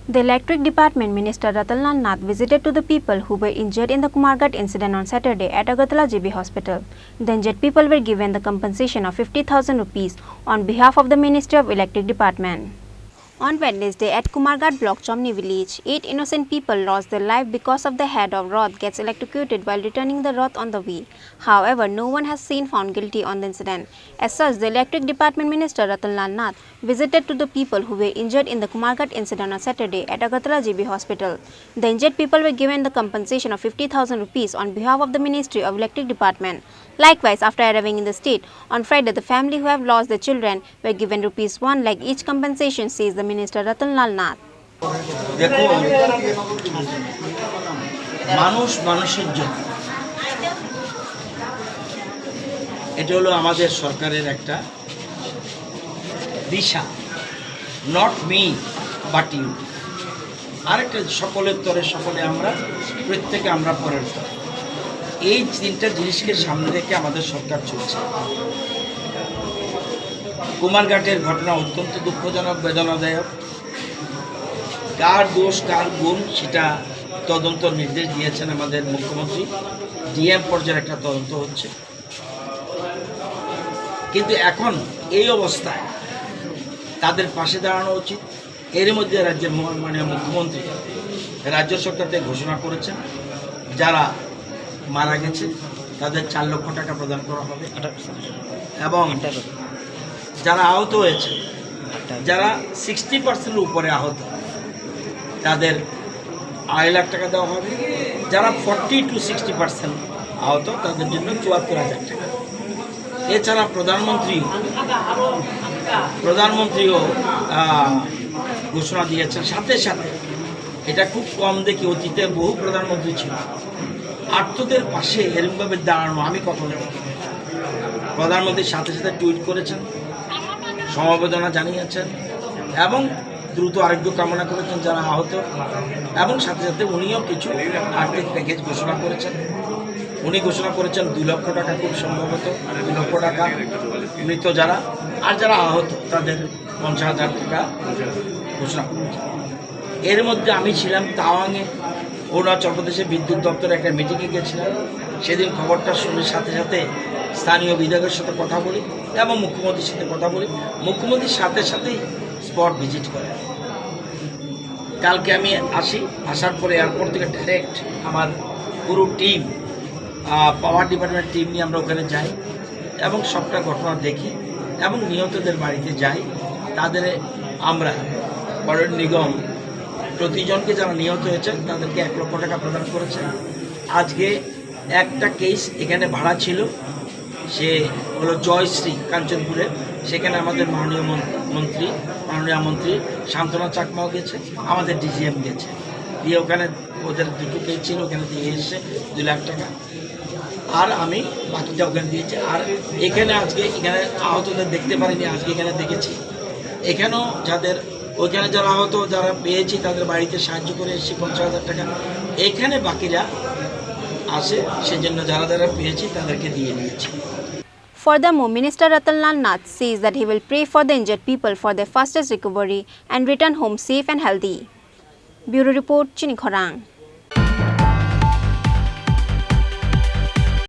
The Electric Department Minister Ratan Nath visited to the people who were injured in the Kumarghat incident on Saturday at Agartala GB Hospital. The injured people were given the compensation of 50,000 rupees on behalf of the Ministry of Electric Department. On Wednesday at Kumarghat block Chini village, 8 innocent people lost their life because of the head of Rath gets electrocuted while returning the Rath on the way. However, no one has been found guilty on the incident. As such, the Electric Department Minister Ratan Nath visited to the people who were injured in the Kumarghat incident on Saturday at Agartala GB Hospital. The injured people were given the compensation of 50,000 rupees on behalf of the Ministry of Electric Department. Likewise, after arriving in the state, on Friday, the family who have lost their children were given rupees 1 lakh each compensation, says the Minister Ratan Nath. দেখুন, মানুষ মানুষের জন্য এটা হলো আমাদের সরকারের একটা দিশা, not me but you. আরেকটা সকলের তরে সকলে আমরা, প্রত্যেকে আমরা পরের তরে, এই তিনটা জিনিসকে সামনে রেখে আমাদের সরকার চলছে। কুমারঘাটের ঘটনা অত্যন্ত দুঃখজনক, বেদনাদায়ক। কার দোষ কার গুণ সেটা তদন্ত নির্দেশ দিয়েছেন আমাদের মুখ্যমন্ত্রী। ডিএম পর্যায়ের একটা তদন্ত হচ্ছে, কিন্তু এখন এই অবস্থায় তাদের পাশে দাঁড়ানো উচিত। এর মধ্যে রাজ্যের মাননীয় মুখ্যমন্ত্রী রাজ্য সরকারকে ঘোষণা করেছেন যারা মারা গেছে তাদের 4 লক্ষ টাকা প্রদান করা হবে, এবং যারা আহত হয়েছে, যারা 60% উপরে আহত, তাদের 2.5 লাখ টাকা দেওয়া হবে। যারা 40 to 60% আহত, তাদের জন্য 74,000 টাকা। এছাড়া প্রধানমন্ত্রীও ঘোষণা দিয়েছেন। সাথে সাথে এটা খুব কম দেখি, অতীতে বহু প্রধানমন্ত্রী ছিল আর্তদের পাশে এরকমভাবে দাঁড়ানো আমি কখনো দেখিনি। প্রধানমন্ত্রীর সাথে সাথে টুইট করেছেন, সমবেদনা জানিয়েছেন এবং দ্রুত আরোগ্য কামনা করেছেন যারা আহত, এবং সাথে সাথে উনিও কিছু আর্থিক প্যাকেজ ঘোষণা করেছেন। উনি ঘোষণা করেছেন 2 লক্ষ টাকা, খুব সম্ভবত 2 লক্ষ টাকা মৃত যারা, আর যারা আহত তাদের 50,000 টাকা ঘোষণা করেছেন। এর মধ্যে আমি ছিলাম তাওয়াংয়ে, অরুণাচল প্রদেশে বিদ্যুৎ দপ্তরে একটা মিটিংয়ে গেছিলাম। সেদিন খবরটা শুনে সাথে সাথে স্থানীয় বিধায়কের সাথে কথা বলি এবং মুখ্যমন্ত্রীর সাথে কথা বলি। মুখ্যমন্ত্রীর সাথে সাথেই স্পট ভিজিট করে। কালকে আমি আসার পরে এয়ারপোর্ট থেকে ডাইরেক্ট আমার পুরো টিম, পাওয়ার ডিপার্টমেন্ট টিম নিয়ে আমরা ওখানে যাই এবং সবটা ঘটনা দেখি এবং নিহতদের বাড়িতে যাই। তাদের আমরা পৌর নিগম প্রতিজনকে যারা নিহত হয়েছে তাদেরকে 1 লক্ষ টাকা প্রদান করেছে। আজকে একটা কেস এখানে ভাড়া ছিল, সে হলো জয়শ্রী কাঞ্চনপুরে। সেখানে আমাদের মাননীয় মন্ত্রী শান্তনা চাকমাও গেছে, আমাদের ডিজিএম গেছে, দিয়ে ওখানে ওদের 2টো কেস ছিল, ওখানে দিয়ে এসছে 2 লাখ টাকা, আর আমি বাকিটা ওখানে দিয়েছি। আর এখানে আজকে এখানে আহতদের দেখতে পারিনি, আজকে এখানে দেখেছি। এখানেও ওইখানে যারা আহত, যারা পেয়েছি তাদের বাড়িতে সাহায্য করে এসেছি 50,000 টাকা। এখানে বাকিরা আসে, সেজন্য যারা পেয়েছি তাদেরকে দিয়ে দিয়েছি। Furthermore, Minister Ratan Nath says that he will pray for the injured people for their fastest recovery and return home safe and healthy. Bureau Report, Chini, Khorang.